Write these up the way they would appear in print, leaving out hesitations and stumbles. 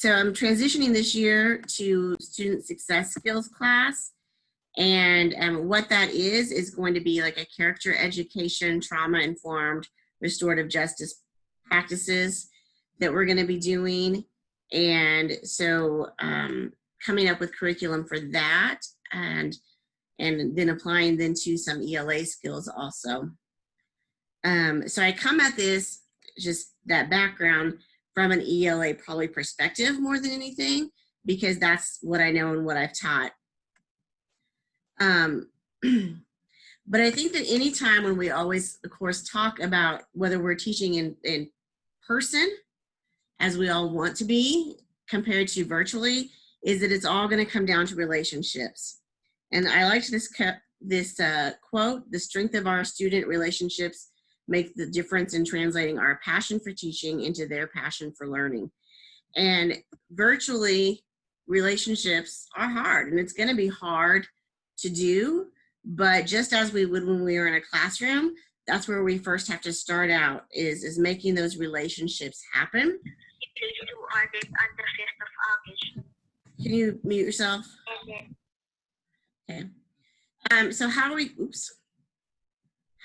So I'm transitioning this year to student success skills class. And what that is going to be like a character education, trauma-informed, restorative justice practices that we're going to be doing. And so coming up with curriculum for that, and then applying then to some ELA skills also. So I come at this, just that background, from an ELA probably perspective more than anything, because that's what I know and what I've taught. But I think that anytime when we always, of course, talk about whether we're teaching in person, as we all want to be, compared to virtually, is that it's all going to come down to relationships. And I liked this quote: "The strength of our student relationships make the difference in translating our passion for teaching into their passion for learning." And virtually, relationships are hard, and it's going to be hard to do, but just as we would when we were in a classroom, that's where we first have to start out, is making those relationships happen. It is due audit on the 5th of August. Can you mute yourself? Okay. So how are we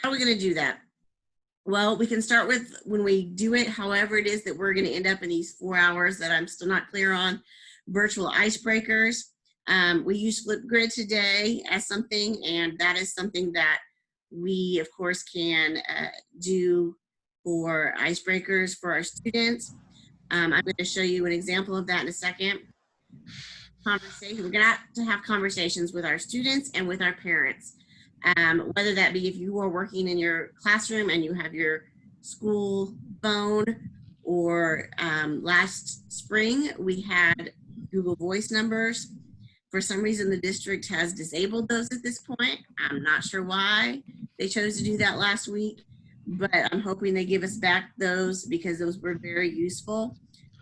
going to do that? Well, we can start with when we do it, however it is that we're going to end up in these 4 hours that I'm still not clear on, virtual icebreakers. We use Flipgrid today as something, and that is something that we, of course, can do for icebreakers for our students. I'm going to show you an example of that in a second. Conversation. We're going to have conversations with our students and with our parents, whether that be if you are working in your classroom and you have your school phone, or last spring we had Google Voice numbers. For some reason, the district has disabled those at this point. I'm not sure why they chose to do that last week, but I'm hoping they give us back those, because those were very useful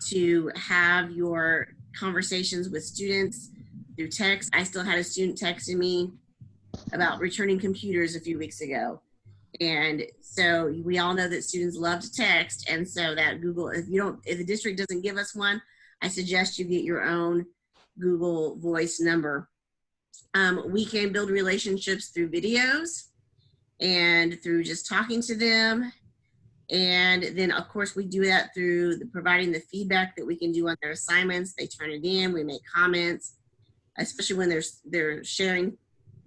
to have your conversations with students through text. I still had a student texting me about returning computers a few weeks ago. And so we all know that students love to text. And so that Google, if the district doesn't give us one, I suggest you get your own Google Voice number. We can build relationships through videos and through just talking to them. And then, of course, we do that through providing the feedback that we can do on their assignments. They turn it in, we make comments, especially when they're sharing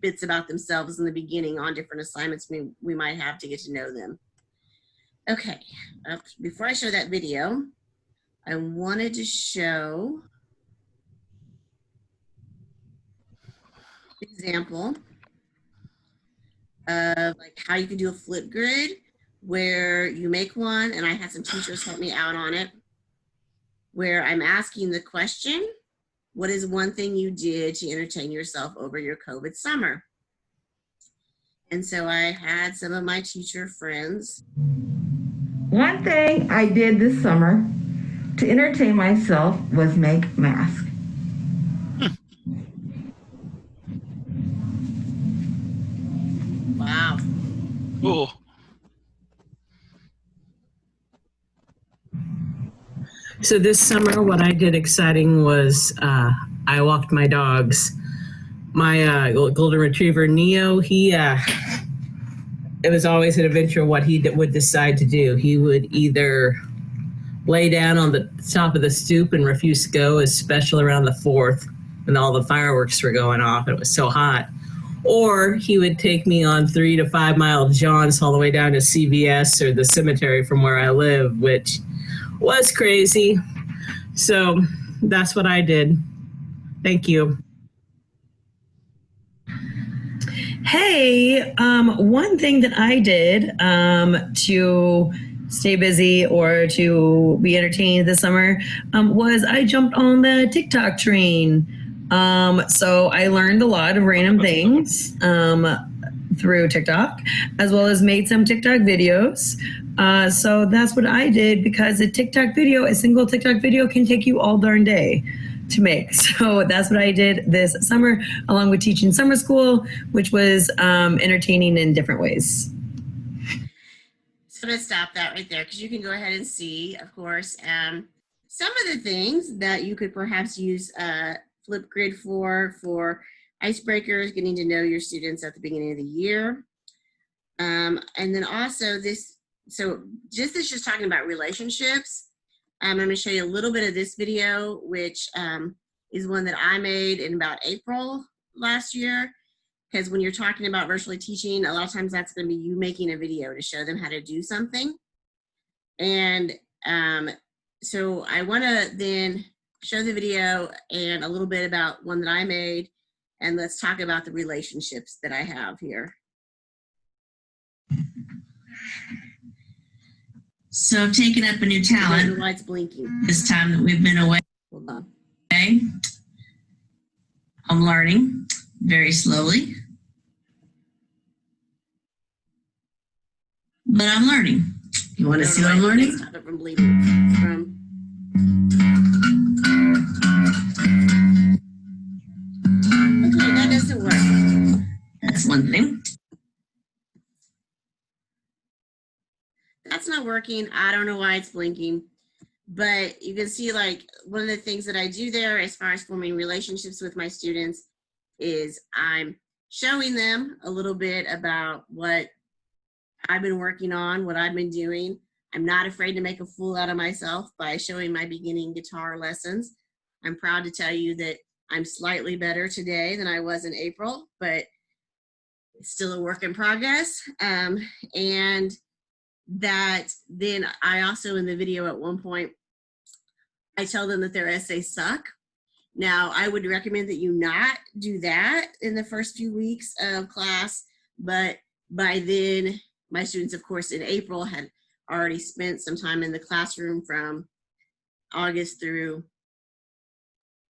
bits about themselves in the beginning on different assignments we might have to get to know them. Okay, before I show that video, I wanted to show an example of like how you can do a Flipgrid, where you make one, and I had some teachers help me out on it, where I'm asking the question, what is one thing you did to entertain yourself over your COVID summer? And so I had some of my teacher friends. One thing I did this summer to entertain myself was make masks. Wow. Cool. So this summer, what I did exciting was I walked my dogs. My golden retriever, Neo, it was always an adventure what he would decide to do. He would either lay down on the top of the stoop and refuse to go, especially around the 4th when all the fireworks were going off. It was so hot. Or he would take me on 3 to 5 mile jaunts all the way down to CVS or the cemetery from where I live, which was crazy. So that's what I did. Thank you. Hey, one thing that I did to stay busy or to be entertained this summer was I jumped on the TikTok train. So I learned a lot of random things through TikTok, as well as made some TikTok videos. So that's what I did, because a single TikTok video can take you all darn day to make. So that's what I did this summer, along with teaching summer school, which was entertaining in different ways. So I'm going to stop that right there, because you can go ahead and see, of course, some of the things that you could perhaps use Flipgrid for icebreakers, getting to know your students at the beginning of the year. And then also this, so this is just talking about relationships. I'm going to show you a little bit of this video, which is one that I made in about April last year. Because when you're talking about virtually teaching, a lot of times that's going to be you making a video to show them how to do something. And so I want to then show the video and a little bit about one that I made, and let's talk about the relationships that I have here. So I've taken up a new The talent light's blinking. this time that we've been away. Hold on. I'm learning very slowly, but I'm learning. You want to see what I'm learning? Stop it from bleeding. From okay, that doesn't work. That's one thing. That's not working. I don't know why it's blinking, but you can see like one of the things that I do there as far as forming relationships with my students is I'm showing them a little bit about what I've been working on, what I've been doing. I'm not afraid to make a fool out of myself by showing my beginning guitar lessons. I'm proud to tell you that I'm slightly better today than I was in April, but it's still a work in progress. And that then I also in the video at one point, I tell them that their essays suck. Now, I would recommend that you not do that in the first few weeks of class, but by then, my students, of course, in April had already spent some time in the classroom from August through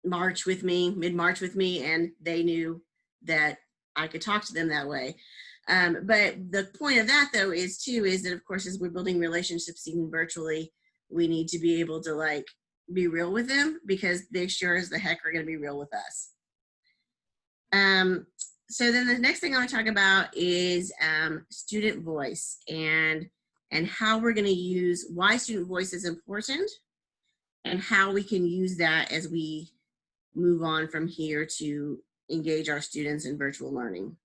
March with me, mid-March with me, and they knew that I could talk to them that way. But the point of that, though, is that, of course, as we're building relationships even virtually, we need to be able to, like, be real with them because they sure as the heck are going to be real with us. So then the next thing I want to talk about is student voice and how we're going to use why student voice is important and how we can use that as we move on from here to engage our students in virtual learning.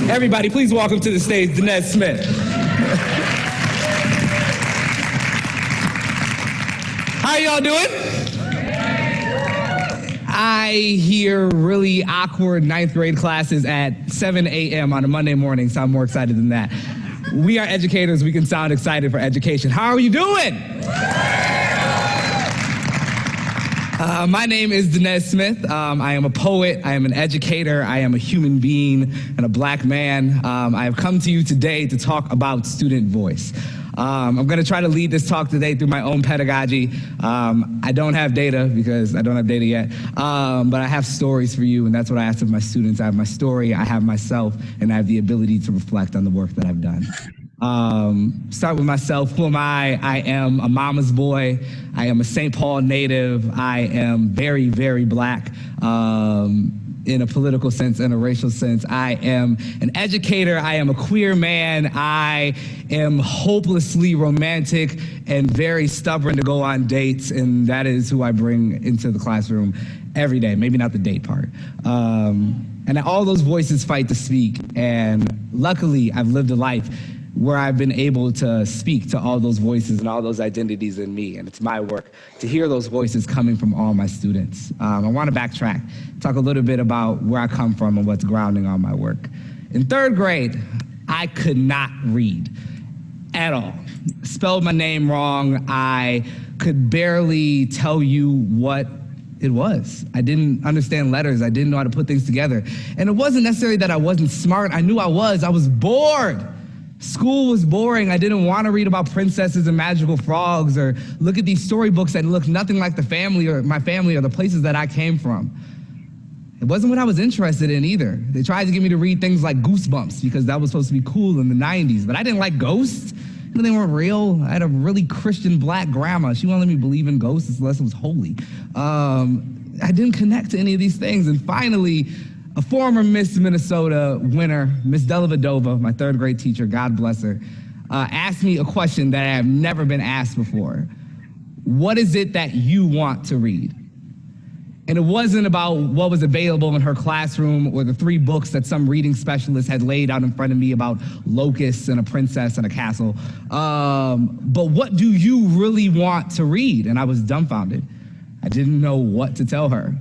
Everybody, please welcome to the stage, Danez Smith. How y'all doing? I hear really awkward ninth grade classes at 7 a.m. on a Monday morning, so I'm more excited than that. We are educators. We can sound excited for education. How are you doing? My name is Danez Smith. I am a poet, I am an educator, I am a human being and a black man. I have come to you today to talk about student voice. I'm going to try to lead this talk today through my own pedagogy. I don't have data because I don't have data yet, but I have stories for you, and that's what I ask of my students. I have my story, I have myself, and I have the ability to reflect on the work that I've done. Start with myself. Who am I? I am a mama's boy. I am a St. Paul native. I am very, very black in a political sense and a racial sense. I am an educator. I am a queer man. I am hopelessly romantic and very stubborn to go on dates, and that is who I bring into the classroom every day. Maybe not the date part. And all those voices fight to speak, and luckily I've lived a life where I've been able to speak to all those voices and all those identities in me. And it's my work to hear those voices coming from all my students. I want to backtrack, talk a little bit about where I come from and what's grounding all my work. In third grade, I could not read at all. Spelled my name wrong. I could barely tell you what it was. I didn't understand letters. I didn't know how to put things together. And it wasn't necessarily that I wasn't smart. I knew I was bored. School was boring. I didn't want to read about princesses and magical frogs or look at these storybooks that look nothing like my family or the places that I came from. It wasn't what I was interested in either. They tried to get me to read things like Goosebumps because that was supposed to be cool in the 90s, but I didn't like ghosts. They weren't real. I had a really Christian black grandma. She wouldn't let me believe in ghosts unless it was holy. I didn't connect to any of these things. And finally, a former Miss Minnesota winner, Miss Delavadova, my third grade teacher, God bless her, asked me a question that I have never been asked before. What is it that you want to read? And it wasn't about what was available in her classroom or the 3 books that some reading specialist had laid out in front of me about locusts and a princess and a castle. But what do you really want to read? And I was dumbfounded. I didn't know what to tell her.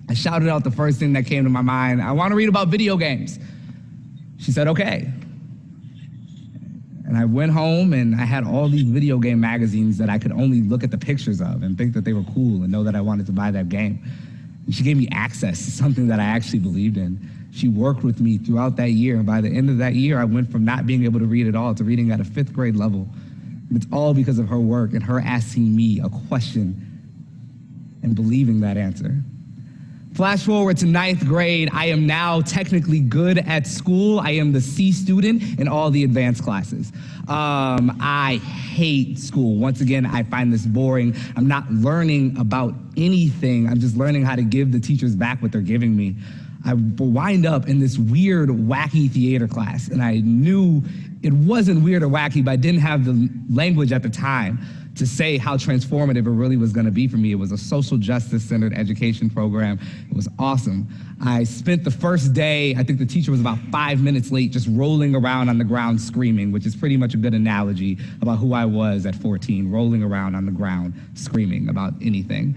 I shouted out the first thing that came to my mind. I want to read about video games. She said, okay. And I went home and I had all these video game magazines that I could only look at the pictures of and think that they were cool and know that I wanted to buy that game. And she gave me access to something that I actually believed in. She worked with me throughout that year. And by the end of that year, I went from not being able to read at all to reading at a 5th grade level. And it's all because of her work and her asking me a question and believing that answer. Flash forward to 9th grade, I am now technically good at school. I am the C student in all the advanced classes. I hate school. Once again, I find this boring. I'm not learning about anything. I'm just learning how to give the teachers back what they're giving me. I wind up in this weird, wacky theater class, and I knew it wasn't weird or wacky, but I didn't have the language at the time to say how transformative it really was gonna be for me. It was a social justice-centered education program. It was awesome. I spent the first day, I think the teacher was about 5 minutes late, just rolling around on the ground screaming, which is pretty much a good analogy about who I was at 14, rolling around on the ground screaming about anything.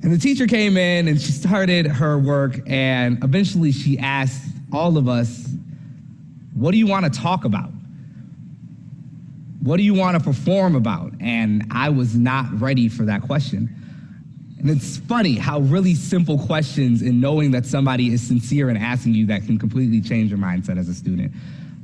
And the teacher came in and she started her work, and eventually she asked all of us, what do you wanna talk about? What do you want to perform about? And I was not ready for that question. And it's funny how really simple questions and knowing that somebody is sincere in asking you that can completely change your mindset as a student.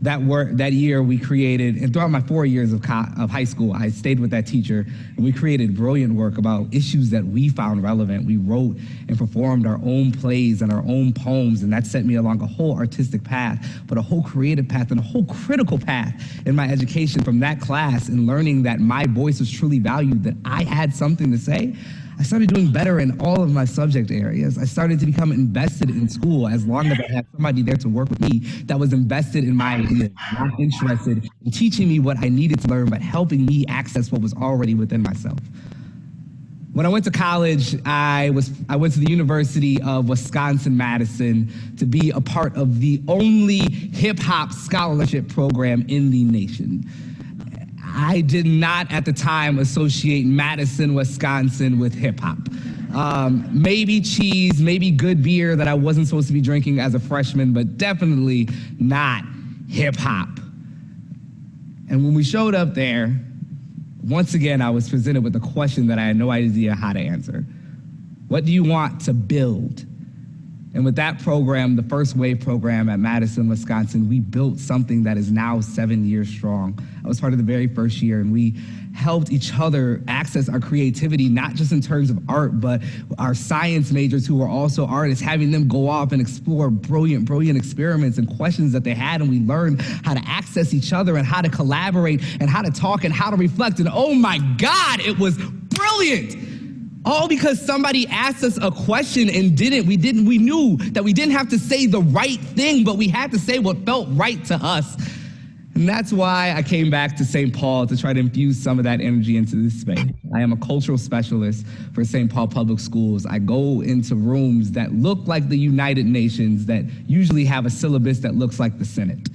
That year we created, and throughout my 4 years of high school, I stayed with that teacher, and we created brilliant work about issues that we found relevant. We wrote and performed our own plays and our own poems, and that set me along a whole artistic path, but a whole creative path and a whole critical path in my education from that class, and learning that my voice was truly valued, that I had something to say. I started doing better in all of my subject areas. I started to become invested in school as long as I had somebody there to work with me that was invested in my ideas, not interested in teaching me what I needed to learn, but helping me access what was already within myself. When I went to college, I went to the University of Wisconsin-Madison to be a part of the only hip-hop scholarship program in the nation. I did not at the time associate Madison, Wisconsin with hip hop. Maybe cheese, maybe good beer that I wasn't supposed to be drinking as a freshman, but definitely not hip hop. And when we showed up there, once again, I was presented with a question that I had no idea how to answer. What do you want to build? And with that program, the First Wave program at Madison, Wisconsin, we built something that is now 7 years strong. I was part of the very first year, and we helped each other access our creativity, not just in terms of art, but our science majors who were also artists, having them go off and explore brilliant experiments and questions that they had, and we learned how to access each other and how to collaborate and how to talk and how to reflect, and oh my God, it was brilliant. All because somebody asked us a question and we knew that we didn't have to say the right thing, but we had to say what felt right to us. And that's why I came back to St. Paul to try to infuse some of that energy into this space. I am a cultural specialist for St. Paul Public Schools. I go into rooms that look like the United Nations that usually have a syllabus that looks like the Senate.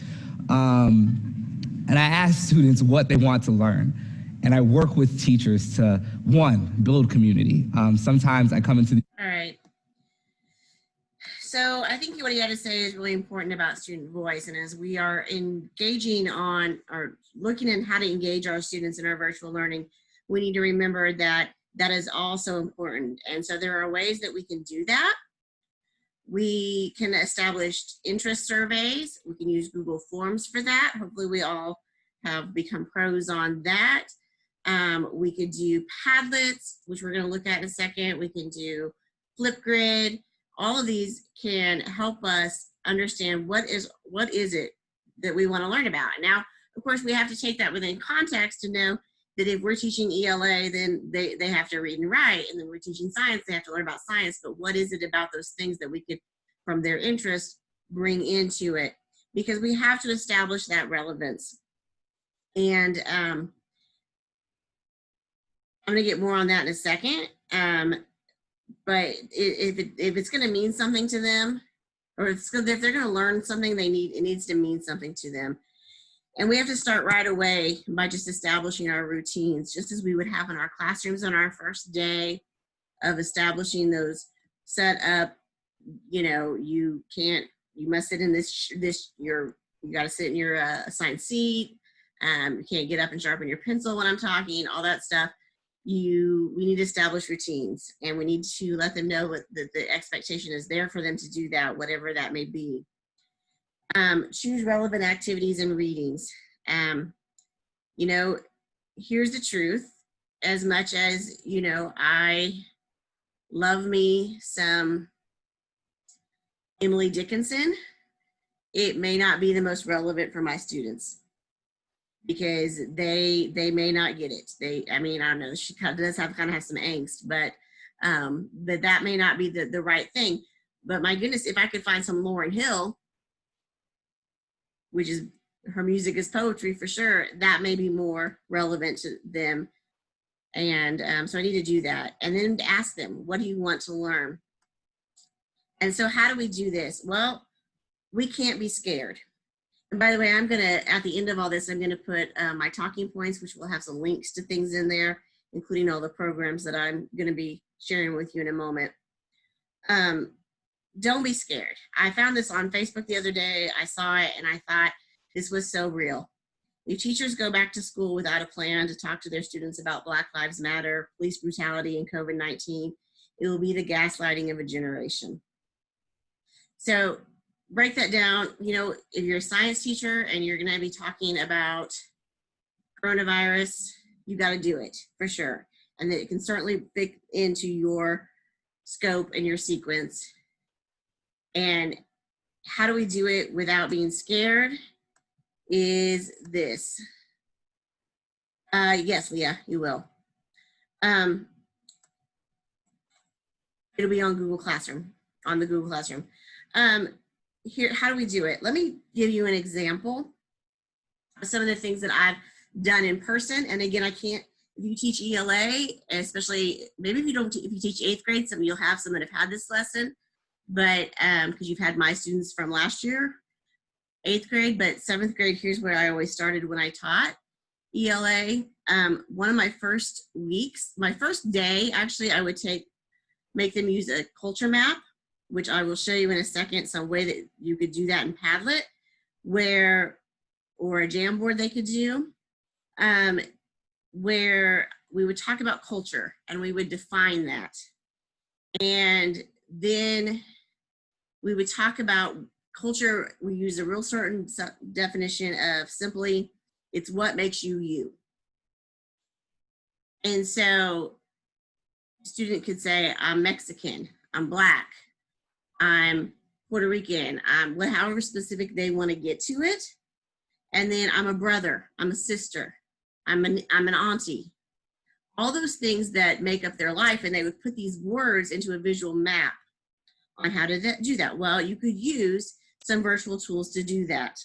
And I ask students what they want to learn. And I work with teachers to, one, build community. Sometimes I come into the— All right. So I think what you had to say is really important about student voice. And as we are engaging on or looking at how to engage our students in our virtual learning, we need to remember that that is also important. And so there are ways that we can do that. We can establish interest surveys. We can use Google Forms for that. Hopefully we all have become pros on that. We could do Padlets, which we're going to look at in a second. We can do Flipgrid. All of these can help us understand what is it that we want to learn about. Now, Of course, we have to take that within context to know that if we're teaching ELA, then they have to read and write, and then we're teaching science, they have to learn about science. But what is it about those things that we could, from their interest, bring into it? Because we have to establish that relevance. And I'm going to get more on that in a second. But if it's going to mean something to them, or if they're going to learn something, it needs to mean something to them. And we have to start right away by just establishing our routines, just as we would have in our classrooms on our first day of establishing those set up. You know, you must sit in you got to sit in your assigned seat. You can't get up and sharpen your pencil when I'm talking, all that stuff. We need to establish routines, and we need to let them know that the expectation is there for them to do that, whatever that may be. Choose relevant activities and readings. You know, here's the truth. As much as, you know, I love me some Emily Dickinson, it may not be the most relevant for my students, because they may not get it. I mean, I don't know, she does kind of have some angst, but that may not be the right thing. But my goodness, if I could find some Lauryn Hill, which is, her music is poetry for sure, that may be more relevant to them. And so I need to do that. And then ask them, what do you want to learn? And so how do we do this? Well, we can't be scared. And by the way, I'm gonna, at the end of all this, I'm gonna put my talking points, which will have some links to things in there, including all the programs that I'm gonna be sharing with you in a moment. Don't be scared. I found this on Facebook the other day. I saw it and I thought this was so real. If teachers go back to school without a plan to talk to their students about Black Lives Matter, police brutality, and COVID-19, it will be the gaslighting of a generation. So break that down. You know, if you're a science teacher and you're gonna be talking about coronavirus, you gotta do it for sure. And that it can certainly fit into your scope and your sequence. And how do we do it without being scared is this. Yes, Leah, you will. It'll be on Google Classroom, on the Google Classroom. Here, how do we do it? Let me give you an example of some of the things that I've done in person. And again, I can't, if you teach ELA, especially maybe if you teach 8th grade, you'll have some that have had this lesson, but because you've had my students from last year, 8th grade, but 7th grade, here's where I always started when I taught ELA. One of my first weeks, my first day, actually, I would make them use a culture map, which I will show you in a second, some way that you could do that in Padlet, or a Jamboard they could do, where we would talk about culture and we would define that. And then we would talk about culture. We use a real certain definition of simply, it's what makes you you. And so a student could say, I'm Mexican, I'm Black, I'm Puerto Rican, I'm however specific they want to get to it. And then I'm a brother, I'm a sister, I'm an auntie. All those things that make up their life, and they would put these words into a visual map on how to do that. Well, you could use some virtual tools to do that.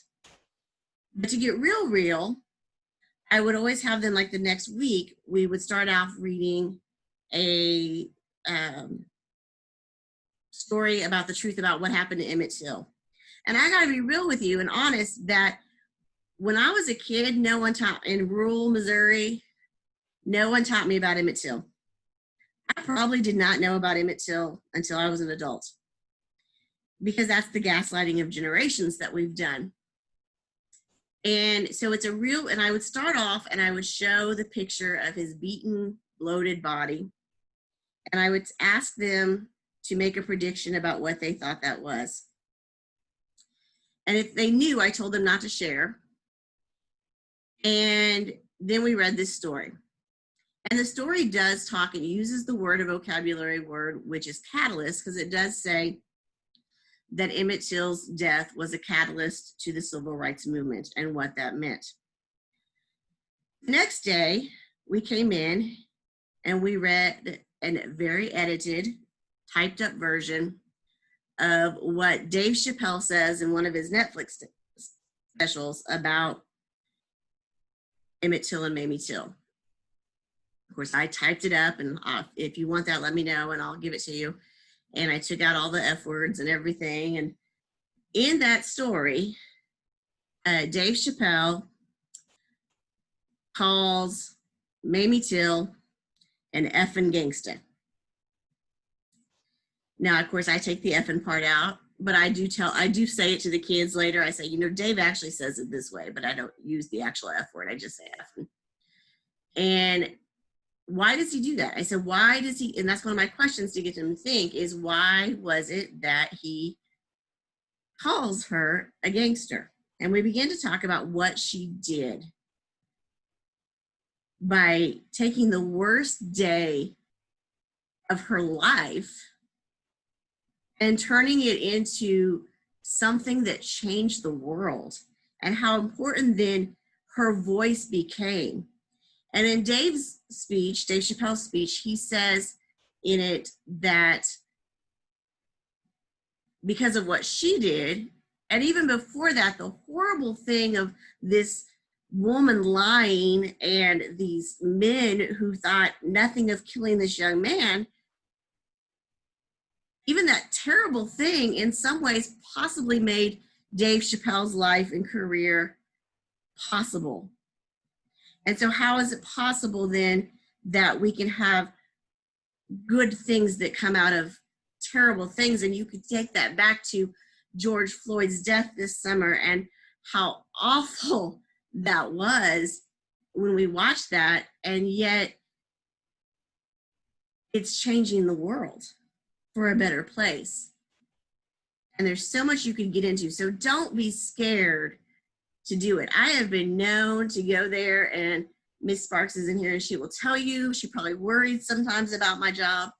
But to get real, I would always have them, like the next week, we would start off reading a story about the truth about what happened to Emmett Till. And I gotta be real with you and honest that when I was a kid, no one taught, in rural Missouri, no one taught me about Emmett Till. I probably did not know about Emmett Till until I was an adult, because that's the gaslighting of generations that we've done. And so it's a real, and I would start off and I would show the picture of his beaten, bloated body. And I would ask them to make a prediction about what they thought that was. And if they knew, I told them not to share. And then we read this story. And the story does talk, and uses the word, a vocabulary word, which is catalyst, because it does say that Emmett Till's death was a catalyst to the civil rights movement and what that meant. Next day, we came in and we read a very edited, typed up version of what Dave Chappelle says in one of his Netflix specials about Emmett Till and Mamie Till. Of course, I typed it up, and if you want that, let me know and I'll give it to you. And I took out all the F words and everything. And in that story, Dave Chappelle calls Mamie Till an effing gangsta. Now, of course, I take the effing part out, but I do say it to the kids later. I say, Dave actually says it this way, but I don't use the actual F word. I just say effing. And why does he do that? I said, why does he? And that's one of my questions to get him to think is, why was it that he calls her a gangster? And we began to talk about what she did by taking the worst day of her life and turning it into something that changed the world, and how important then her voice became. And in Dave's speech, Dave Chappelle's speech, he says in it that because of what she did, and even before that, the horrible thing of this woman lying and these men who thought nothing of killing this young man, even that terrible thing in some ways possibly made Dave Chappelle's life and career possible. And so how is it possible then that we can have good things that come out of terrible things? And you could take that back to George Floyd's death this summer and how awful that was when we watched that, and yet it's changing the world for a better place. And there's so much you could get into. So don't be scared to do it. I have been known to go there, and Miss Sparks is in here and she will tell you, she probably worried sometimes about my job,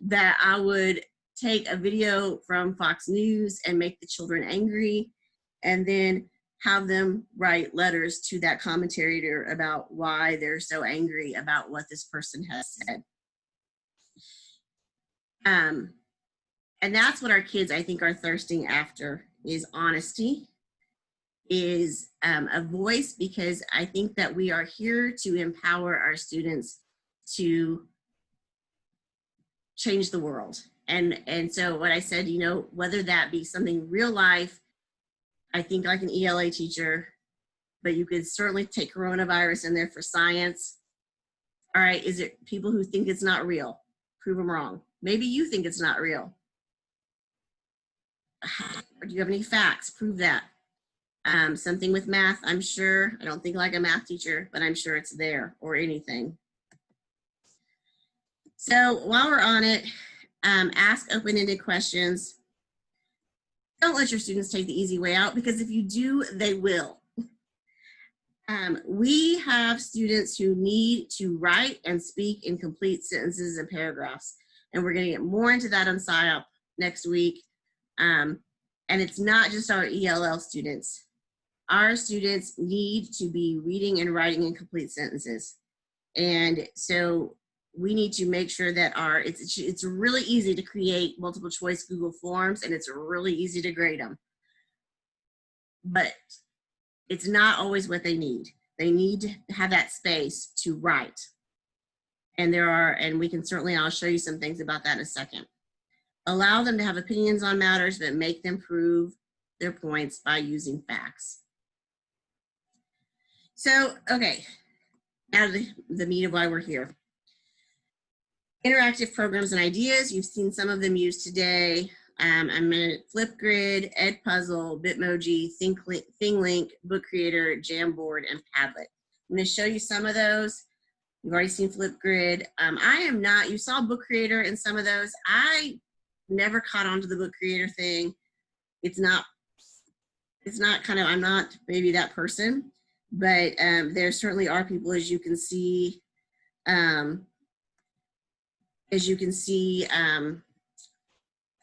that I would take a video from Fox News and make the children angry, and then have them write letters to that commentator about why they're so angry about what this person has said. And that's what our kids, I think, are thirsting after, is honesty, is a voice, because I think that we are here to empower our students to change the world. And so what I said, whether that be something real life, I think like an ELA teacher, but you could certainly take coronavirus in there for science. All right, is it people who think it's not real? Prove them wrong. Maybe you think it's not real. Or do you have any facts? Prove that. Something with math, I'm sure. I don't think like a math teacher, but I'm sure it's there, or anything. So while we're on it, ask open-ended questions. Don't let your students take the easy way out, because if you do, they will. We have students who need to write and speak in complete sentences and paragraphs, and we're going to get more into that on SciOp next week. And it's not just our ELL students. Our students need to be reading and writing in complete sentences. And so we need to make sure that it's really easy to create multiple choice Google Forms, and it's really easy to grade them. But it's not always what they need. They need to have that space to write. And we can certainly, I'll show you some things about that in a second. Allow them to have opinions on matters, but make them prove their points by using facts. So, okay, now the meat of why we're here. Interactive programs and ideas. You've seen some of them used today. I'm in Flipgrid, Edpuzzle, Bitmoji, ThingLink, Book Creator, Jamboard, and Padlet. I'm going to show you some of those. You've already seen Flipgrid. You saw Book Creator in some of those. I never caught on to the Book Creator thing. I'm not maybe that person, but there certainly are people, as you can see,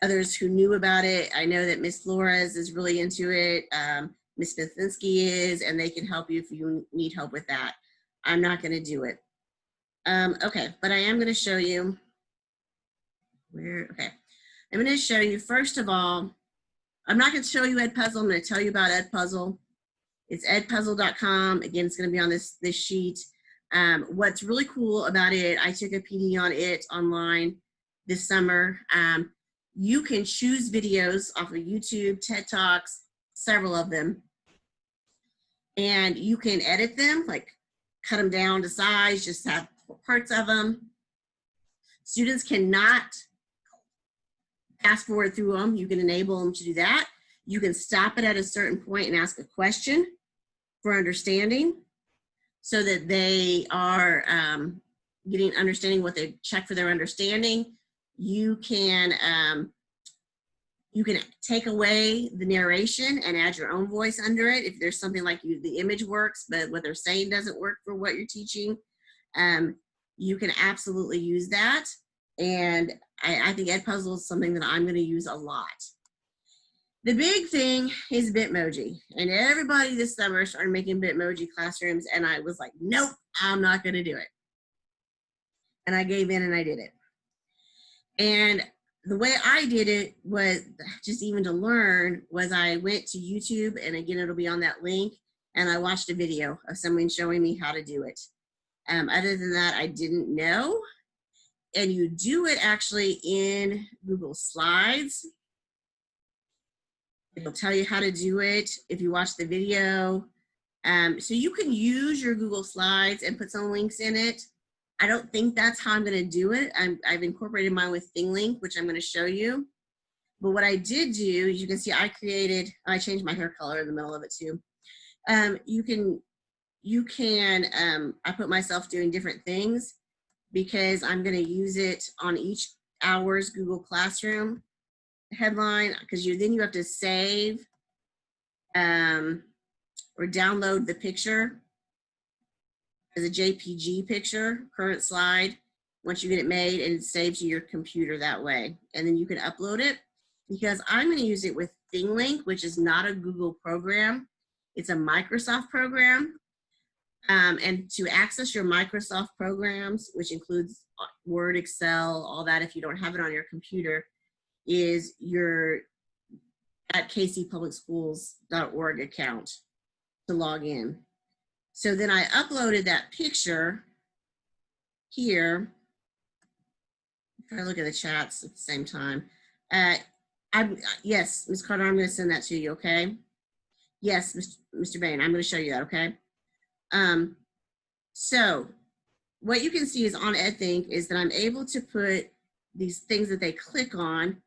others who knew about it. I know that Miss Flores is really into it. Miss Smithinsky is, and they can help you if you need help with that. I'm not going to do it. Okay, but I am going to show you okay. I'm going to show you, first of all, I'm not going to show you Edpuzzle. I'm going to tell you about Edpuzzle. It's edpuzzle.com. Again, it's going to be on this sheet. What's really cool about it, I took a PD on it online this summer. You can choose videos off of YouTube, TED Talks, several of them, and you can edit them, like cut them down to size, just have parts of them. Students cannot fast forward through them. You can enable them to do that. You can stop it at a certain point and ask a question for understanding, so that they are getting understanding what they check for their understanding. You can take away the narration and add your own voice under it. If there's something like the image works, but what they're saying doesn't work for what you're teaching, you can absolutely use that. And I think Edpuzzle is something that I'm going to use a lot. The big thing is Bitmoji, and everybody this summer started making Bitmoji classrooms, and I was like, nope, I'm not going to do it. And I gave in and I did it. And the way I did it was just even to learn was I went to YouTube, and again, it'll be on that link, and I watched a video of someone showing me how to do it. Other than that, I didn't know. And you do it actually in Google Slides. It'll tell you how to do it if you watch the video. So you can use your Google Slides and put some links in it. I don't think that's how I'm going to do it. I've incorporated mine with ThingLink, which I'm going to show you. But what I did do, you can see I changed my hair color in the middle of it too. I put myself doing different things because I'm going to use it on each hour's Google Classroom headline, because then you have to save or download the picture as a JPG picture, current slide, once you get it made, and it's saved to your computer that way. And then you can upload it, because I'm going to use it with ThingLink, which is not a Google program. It's a Microsoft program. And to access your Microsoft programs, which includes Word, Excel, all that, if you don't have it on your computer, is your at kcpublicschools.org account to log in. So then I uploaded that picture here. If I look at the chats at the same time. Yes, Ms. Carter, I'm going to send that to you, okay? Yes, Mr. Bain, I'm going to show you that, okay? So what you can see is on EdThink is that I'm able to put these things that they click on.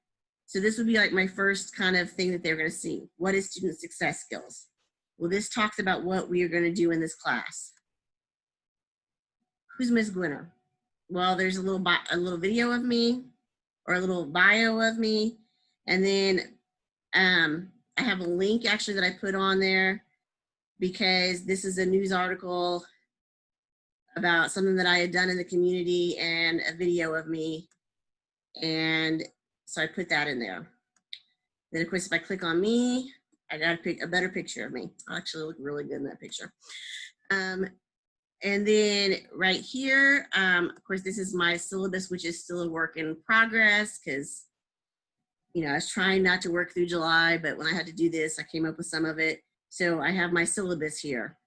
So this would be like my first kind of thing that they're going to see. What is student success skills? Well, this talks about what we are going to do in this class. Who's Ms. Gwinner? Well, there's a little video of me, or a little bio of me. And then I have a link actually that I put on there, because this is a news article about something that I had done in the community and a video of me. And so I put that in there. Then of course, if I click on me, I got to pick a better picture of me. I actually look really good in that picture. And then right here, of course, this is my syllabus, which is still a work in progress, because, you know, I was trying not to work through July, but when I had to do this, I came up with some of it. So I have my syllabus here.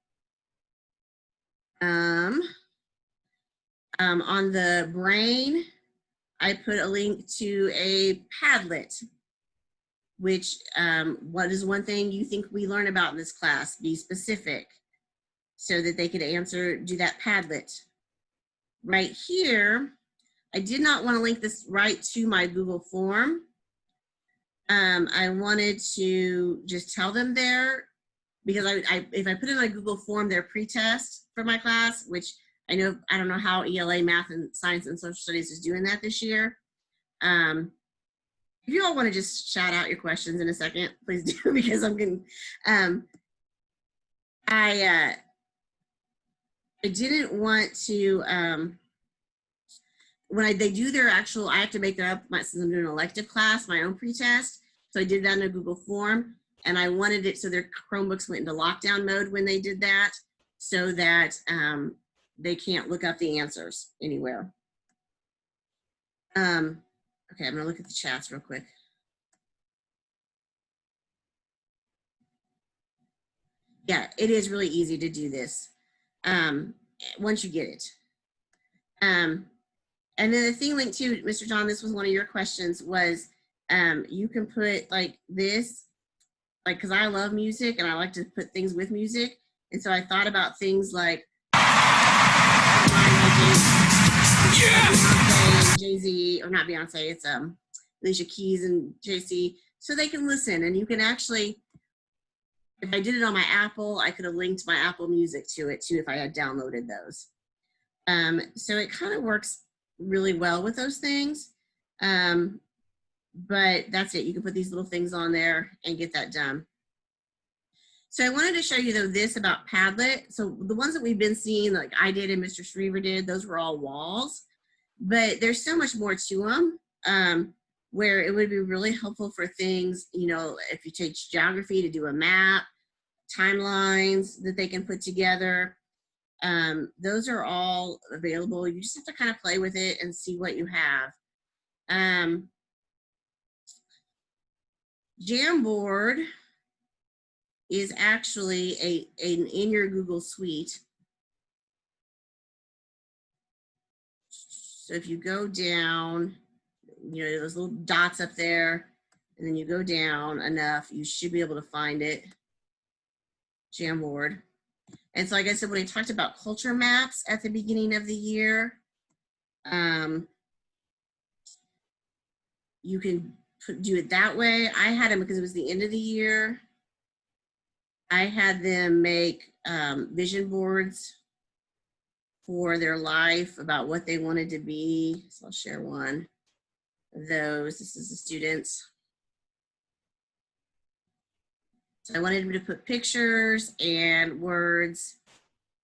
On the brain, I put a link to a Padlet, which what is one thing you think we learn about in this class? Be specific, so that they could do that Padlet. Right here, I did not want to link this right to my Google form. I wanted to just tell them there, because if I put in my Google form their pretest for my class, which I don't know how ELA Math and Science and Social Studies is doing that this year. If you all want to just shout out your questions in a second, please do, because I'm getting, I didn't want to, when they do their actual, I have to make that up, since I'm doing an elective class, my own pretest. So I did that in a Google form, and I wanted it so their Chromebooks went into lockdown mode when they did that, so that they can't look up the answers anywhere. Okay, I'm gonna look at the chats real quick. Yeah, it is really easy to do this once you get it. And then the thing linked to, Mr. John, this was one of your questions, was you can put like this, like, because I love music and I like to put things with music. And so I thought about things like Jay-Z, or not Beyonce, it's Alicia Keys and Jay-Z, so they can listen. And you can actually, if I did it on my Apple, I could have linked my Apple Music to it too if I had downloaded those. So it kind of works really well with those things. But that's it. You can put these little things on there and get that done. So I wanted to show you though this about Padlet. So the ones that we've been seeing, like I did and Mr. Shriver did, those were all walls. But there's so much more to them, where it would be really helpful for things, you know, if you teach geography, to do a map, timelines that they can put together. Those are all available. You just have to kind of play with it and see what you have. Jamboard is actually in your Google Suite. So if you go down, you know, those little dots up there, and then you go down enough, you should be able to find it. Jamboard. And so like I said, when I talked about culture maps at the beginning of the year, you can do it that way. I had them because it was the end of the year. I had them make vision boards for their life about what they wanted to be. So I'll share one of those. This is the students. So I wanted them to put pictures and words.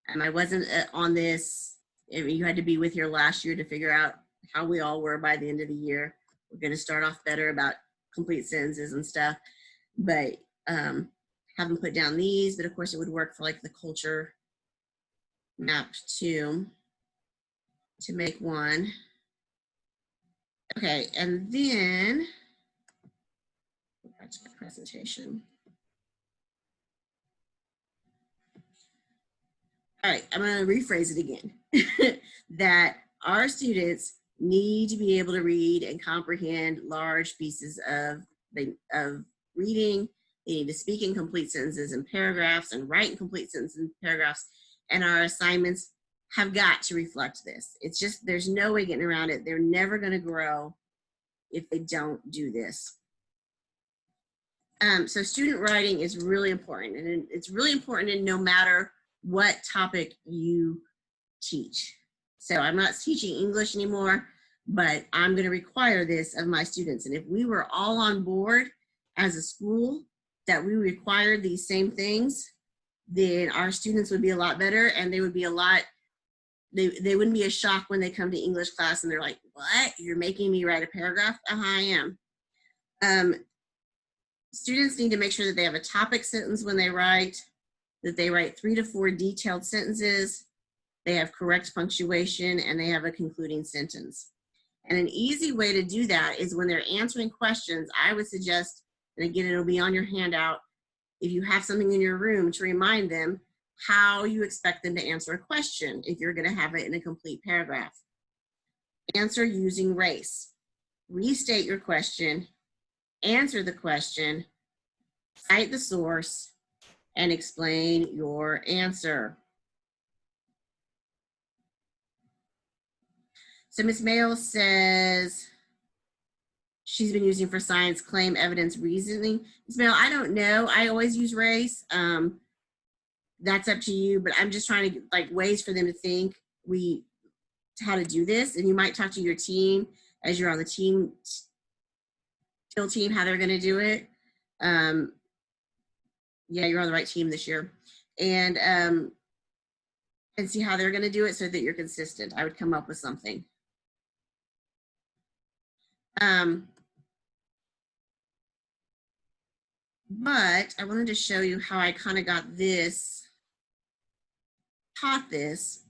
And I wasn't on this. I mean, you had to be with here last year to figure out how we all were by the end of the year. We're going to start off better about complete sentences and stuff. But have them put down these. But of course, it would work for like the culture map too, to make one. Okay, and then go back to my presentation. All right, I'm going to rephrase it again. That our students need to be able to read and comprehend large pieces of reading. They need to speak in complete sentences and paragraphs and write in complete sentences and paragraphs. And our assignments have got to reflect this. It's just, there's no way getting around it. They're never going to grow if they don't do this. So student writing is really important. And it's really important in no matter what topic you teach. So I'm not teaching English anymore, but I'm going to require this of my students. And if we were all on board as a school that we required these same things, then our students would be a lot better, and they would be a lot, they wouldn't be a shock when they come to English class and they're like, what? You're making me write a paragraph? I am. Students need to make sure that they have a topic sentence when they write, that they write 3 to 4 detailed sentences, they have correct punctuation, and they have a concluding sentence. And an easy way to do that is when they're answering questions, I would suggest, and again, it'll be on your handout, if you have something in your room, to remind them how you expect them to answer a question if you're going to have it in a complete paragraph. Answer using race. Restate your question, answer the question, cite the source, and explain your answer. So Ms. Mayo says she's been using for science, claim, evidence, reasoning. Ms. Mayo, I don't know. I always use race. That's up to you, but I'm just trying to get like ways for them to think how to do this. And you might talk to your team as you're on the team, how they're gonna do it. Yeah, you're on the right team this year. And see how they're gonna do it so that you're consistent. I would come up with something. But I wanted to show you how I kind of got this, taught this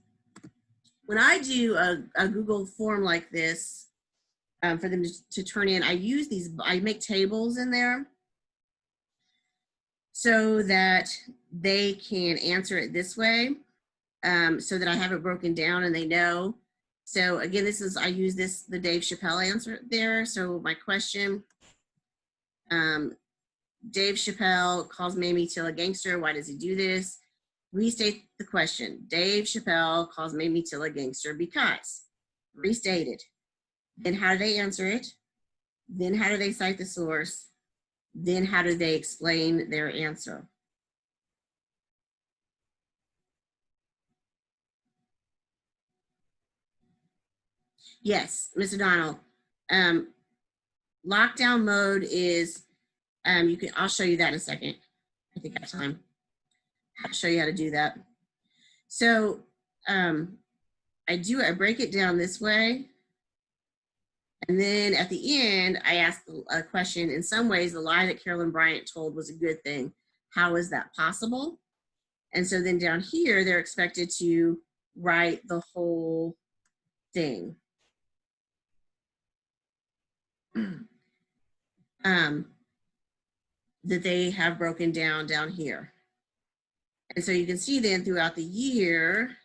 when I do a Google form like this, for them to turn in, I use these, I make tables in there so that they can answer it this way, so that I have it broken down and they know. So again, I use the Dave Chappelle answer there. So my question, Dave Chappelle calls Mamie Till a gangster. Why does he do this? Restate the question. Dave Chappelle calls Mamie Till a gangster because. Restated. Then how do they answer it? Then how do they cite the source? Then how do they explain their answer? Yes, Ms. O'Donnell. Lockdown mode is, I'll show you that in a second. I think I have time. I'll show you how to do that. So I break it down this way. And then at the end, I ask a question. In some ways, the lie that Carolyn Bryant told was a good thing. How is that possible? And so then down here, they're expected to write the whole thing. That they have broken down here. And so you can see then throughout the year,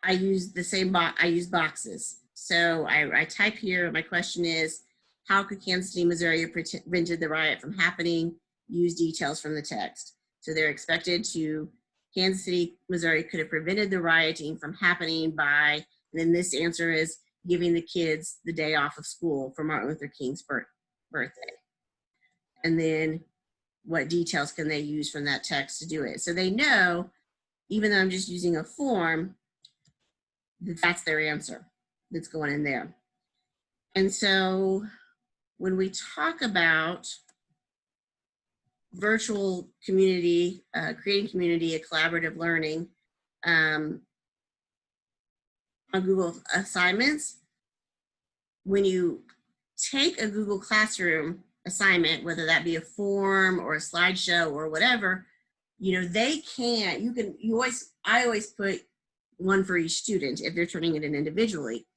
I use the same I use boxes. So I type here, my question is, how could Kansas City, Missouri have prevented the riot from happening? Use details from the text. So they're expected to, Kansas City, Missouri could have prevented the rioting from happening by, and then this answer is giving the kids the day off of school for Martin Luther King's birthday. And then what details can they use from that text to do it? So they know, even though I'm just using a form, that's their answer that's going in there. And so when we talk about virtual community, creating community, a collaborative learning on Google assignments, when you take a Google Classroom assignment, whether that be a form or a slideshow or whatever, they can't, I always put one for each student if they're turning it in individually.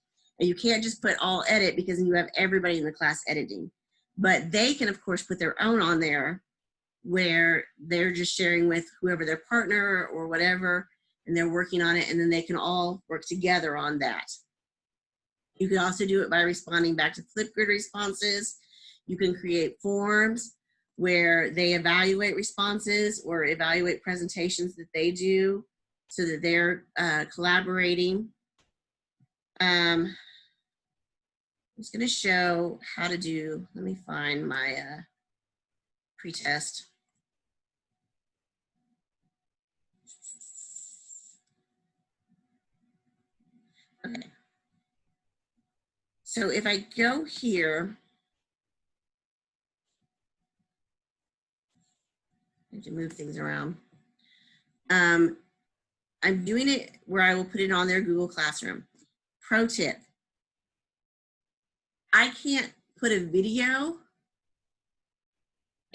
And you can't just put all edit because then you have everybody in the class editing. But they can, of course, put their own on there where they're just sharing with whoever their partner or whatever, and they're working on it, and then they can all work together on that. You can also do it by responding back to Flipgrid responses. You can create forms where they evaluate responses or evaluate presentations that they do so that they're collaborating. I'm just going to show how to do, let me find my pretest. Okay. So if I go here, I have to move things around. I'm doing it where I will put it on their Google Classroom. Pro tip. I can't put a video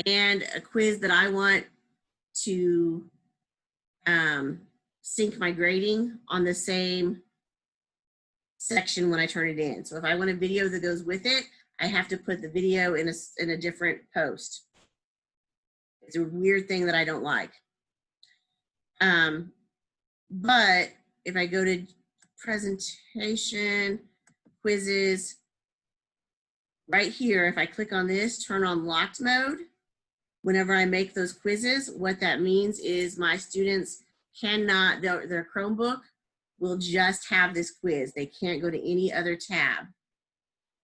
and a quiz that I want to sync my grading on the same section when I turn it in. So if I want a video that goes with it, I have to put the video in a different post. It's a weird thing that I don't like. But if I go to presentation, quizzes, right here, if I click on this, turn on locked mode, whenever I make those quizzes, what that means is my students cannot, their Chromebook will just have this quiz. They can't go to any other tab.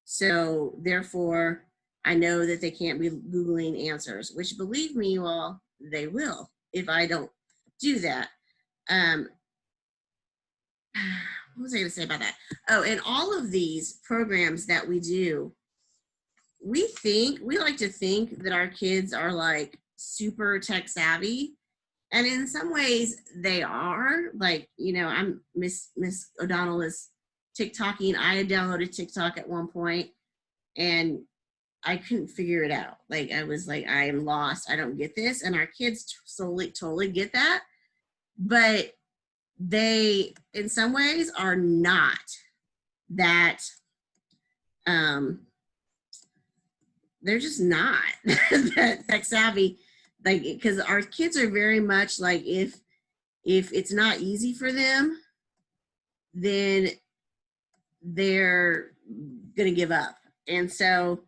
So therefore, I know that they can't be Googling answers, which, believe me, you all, they will if I don't do that. What was I going to say about that? Oh, and all of these programs that we do, we like to think that our kids are like super tech savvy. And in some ways they are. Like, I'm Miss O'Donnell is TikToking. I had downloaded TikTok at one point and I couldn't figure it out. Like, I was like, I am lost. I don't get this. And our kids totally get that. But they, in some ways, are not that, they're just not that tech savvy. Like, because our kids are very much like, if it's not easy for them, then they're gonna give up. And so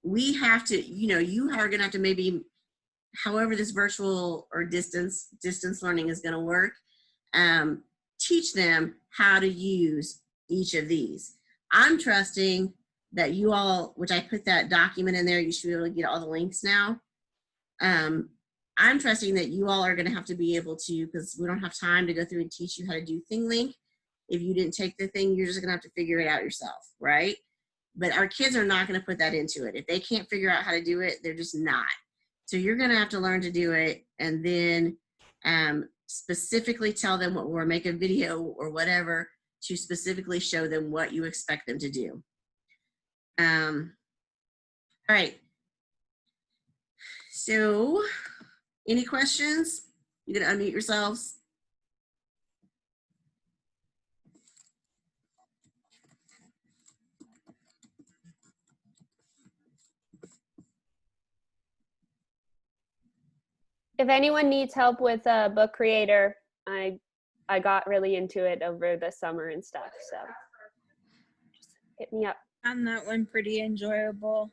we have to, you are gonna have to maybe, however this virtual or distance learning is gonna work, teach them how to use each of these. I'm trusting that you all, which I put that document in there, you should be able to get all the links now. I'm trusting that you all are going to have to be able to, because we don't have time to go through and teach you how to do ThingLink. If you didn't take the thing, you're just going to have to figure it out yourself, right? But our kids are not going to put that into it. If they can't figure out how to do it, they're just not. So you're going to have to learn to do it, and then specifically tell them what, or make a video or whatever to specifically show them what you expect them to do. All right. So, any questions? You can unmute yourselves. If anyone needs help with a book creator, I got really into it over the summer and stuff. So just hit me up. Found that one pretty enjoyable.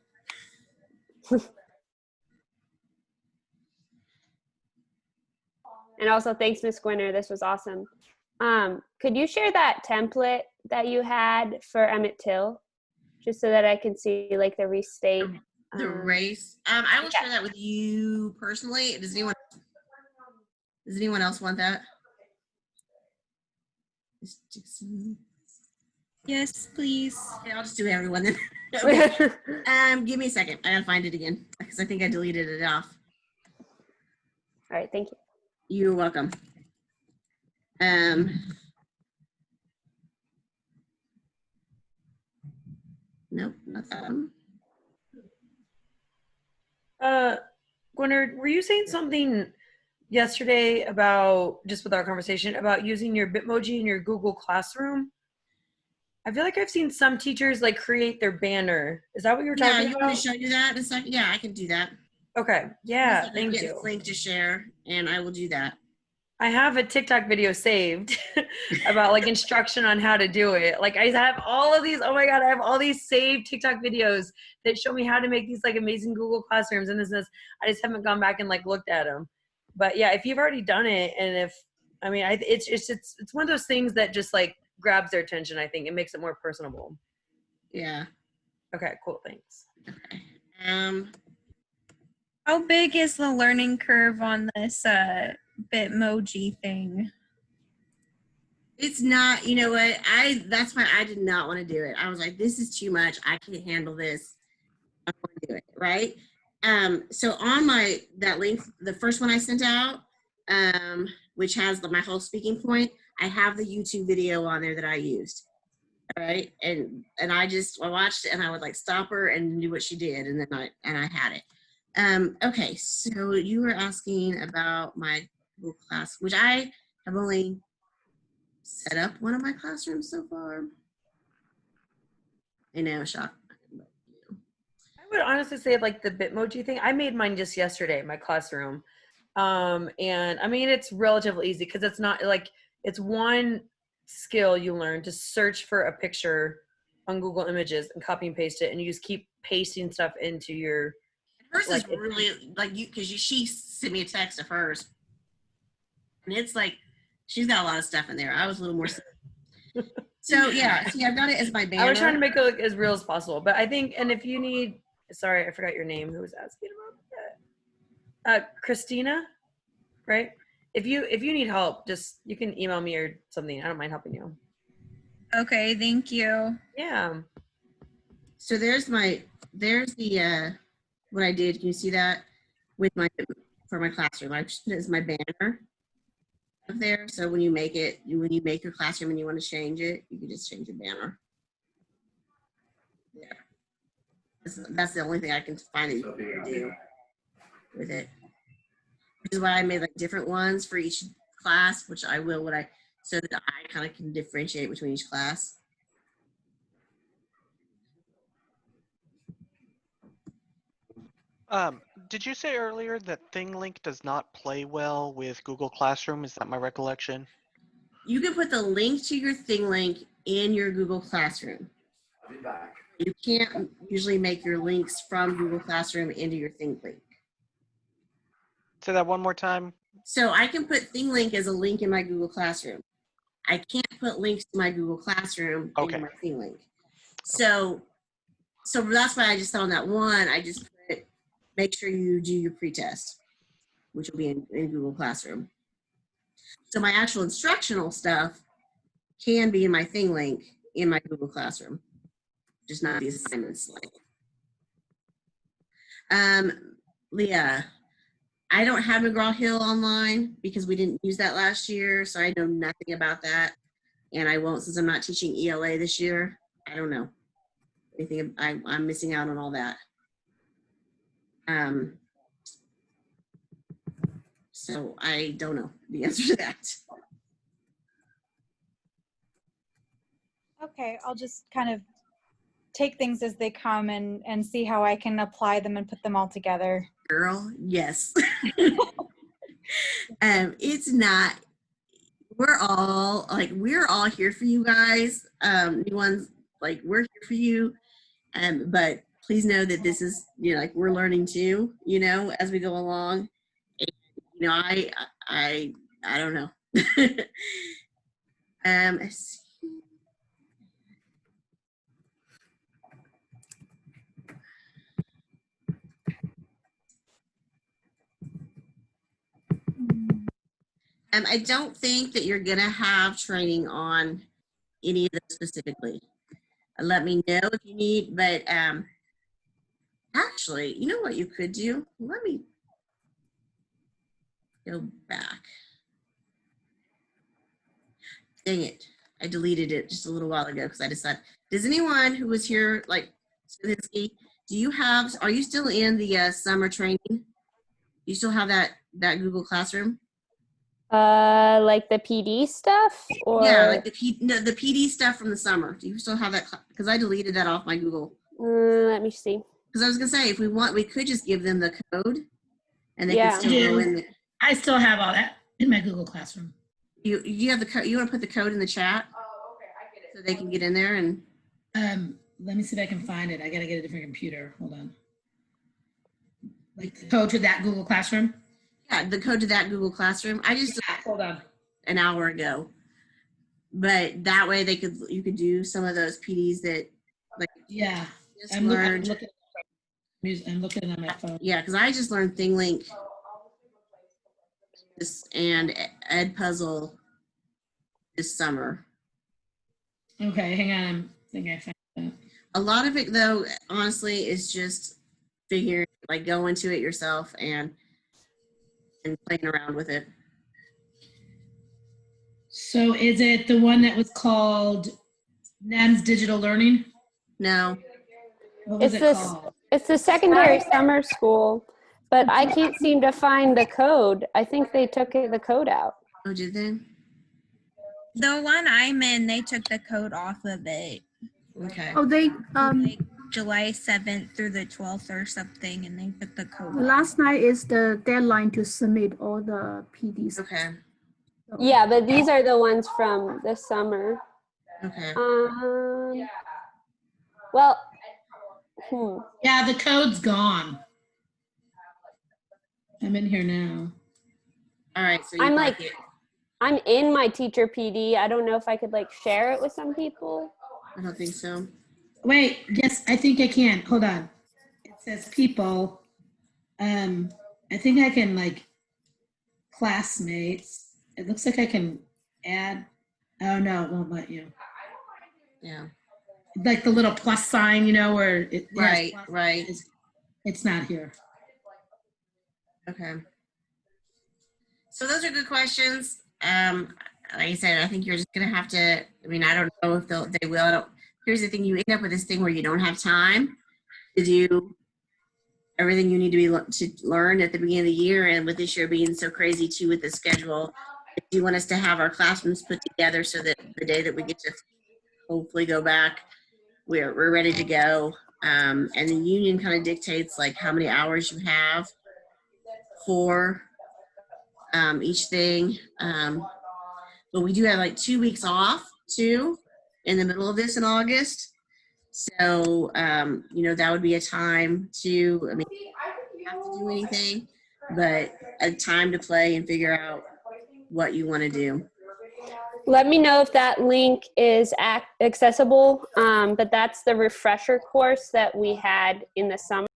And also, thanks, Miss Gwinner. This was awesome. Could you share that template that you had for Emmett Till, just so that I can see like the restate? The race. I will share that with you personally. Does anyone else want that? Yes, please. Okay, I'll just do everyone then. Okay. Give me a second. I gotta find it again because I think I deleted it off. All right, thank you. You're welcome. Nope, not that one. Gwyneth, were you saying something yesterday about, just with our conversation, about using your Bitmoji in your Google Classroom? I feel like I've seen some teachers like create their banner. Is that what you were talking Yeah, about? you want me to show you that in a second? Yeah, I can do that. Okay, yeah, thank Get you. a link to share, and I will do that. I have a TikTok video saved about like instruction on how to do it. Like I have all of these, oh my God, I have all these saved TikTok videos that show me how to make these like amazing Google Classrooms and this. I just haven't gone back and like looked at them. But yeah, if you've already done it, and if, I mean, it's one of those things that just like grabs their attention, I think. It makes it more personable. Yeah. Okay, cool, thanks. Okay. How big is the learning curve on this Bitmoji thing? It's not, you know what, that's why I did not want to do it. I was like, this is too much. I can't handle this. I want to do it, right? So on that link, the first one I sent out, which has my whole speaking point, I have the YouTube video on there that I used. All right. And I watched it, and I would like stop her and do what she did. And then I had it. Okay. So you were asking about my Google Class, which I have only set up one of my classrooms so far. I know, shock. I would honestly say like the Bitmoji thing, I made mine just yesterday in my classroom. And I mean, it's relatively easy because it's not like, it's one skill you learn to search for a picture on Google Images and copy and paste it, and you just keep pasting stuff into your. Hers like, is really like because she sent me a text of hers, and it's like she's got a lot of stuff in there. I was a little more. So yeah, see, I've got it as my banner. I was trying to make it look as real as possible, but I think, and if you need, sorry, I forgot your name. Who was asking about that? Christina, right? If you need help, just you can email me or something. I don't mind helping you. Okay, thank you. Yeah. So there's the what I did. Can you see that with for my classroom? I put it as my banner up there. So when you make your classroom and you want to change it, you can just change your banner. Yeah. That's the only thing I can find that you can do with it. Which is why I made like different ones for each class, which I will when I so that I kind of can differentiate between each class. Did you say earlier that ThingLink does not play well with Google Classroom? Is that my recollection? You can put the link to your ThingLink in your Google Classroom. You can't usually make your links from Google Classroom into your ThingLink. Say that one more time. So I can put ThingLink as a link in my Google Classroom. I can't put links to my Google Classroom Okay. in my ThingLink. So that's why I just on that one, I just put, make sure you do your pretest, which will be in Google Classroom. So my actual instructional stuff can be in my ThingLink in my Google Classroom, just not the assignments link. Leah, I don't have McGraw-Hill online because we didn't use that last year, so I know nothing about that. And I won't, since I'm not teaching ELA this year. I don't know anything. I'm missing out on all that. So I don't know the answer to that. Okay, I'll just kind of take things as they come and see how I can apply them and put them all together. Girl, yes. It's not, we're all here for you guys. New ones, like, we're here for you. But please know that this is, you know, like, we're learning too, you know, as we go along. And, you know, I don't know. Let's see. I don't think that you're gonna have training on any of those specifically. Let me know if you need, but actually, you know what you could do? Let me go back. Dang it, I deleted it just a little while ago because I decided, does anyone who was here, like, Stanisky, are you still in the summer training? Do you still have that Google Classroom? Like the PD stuff, or Yeah, like the PD stuff from the summer. Do you still have that? Because I deleted that off my Google. let me see. Because I was gonna say, if we want, we could just give them the code, and they Yeah. can still go in. I still have all that in my Google Classroom. You have the code. You want to put the code in the chat? Oh, okay, I get it. So they can get in there and. Let me see if I can find it. I gotta get a different computer. Hold on. Like the code to that Google Classroom. Yeah, the code to that Google Classroom. I just Hold on. an hour ago, but that way you could do some of those PDs that, like, Yeah. just I'm learned. looking on my phone. Yeah, because I just learned ThingLink and Edpuzzle this summer. Okay, hang on. I think I found that. A lot of it, though, honestly, is just figuring, like, go into it yourself and playing around with it. So is it the one that was called NEMS Digital Learning? No. What was It's it this. called? It's the secondary summer school, but I can't seem to find the code. I think they took the code out. Oh, did they? The one I'm in, they took the code off of it. Okay. Oh, they Like July 7th through the 12th or something, and they put the code off. last night is the deadline to submit all the PDs. Okay. So- Yeah, but these are the ones from the summer. Okay. Well, Yeah, the code's gone. I'm in here now. All right. So you I'm like like- it. I'm in my teacher PD. I don't know if I could like share it with some people. I don't think so. Wait, yes, I think I can. Hold on. It says people. I think I can like classmates. It looks like I can add. Oh no, it won't let you. Yeah. Like the little plus sign, you know, where it has Right. plus. Right. It's not here. Okay. So those are good questions. Like I said, I think you're just gonna have to. I mean, I don't know if they will. I don't. Here's the thing: you end up with this thing where you don't have time to do everything you need to learn at the beginning of the year, and with this year being so crazy too with the schedule, Do you want us to have our classrooms put together so that the day that we get to hopefully go back, we're ready to go? And the union kind of dictates like how many hours you have for each thing. But we do have like 2 weeks off too in the middle of this in August. So, that would be a time to, I mean, you don't have to do anything, but a time to play and figure out what you want to do. Let me know if that link is accessible, but that's the refresher course that we had in the summer.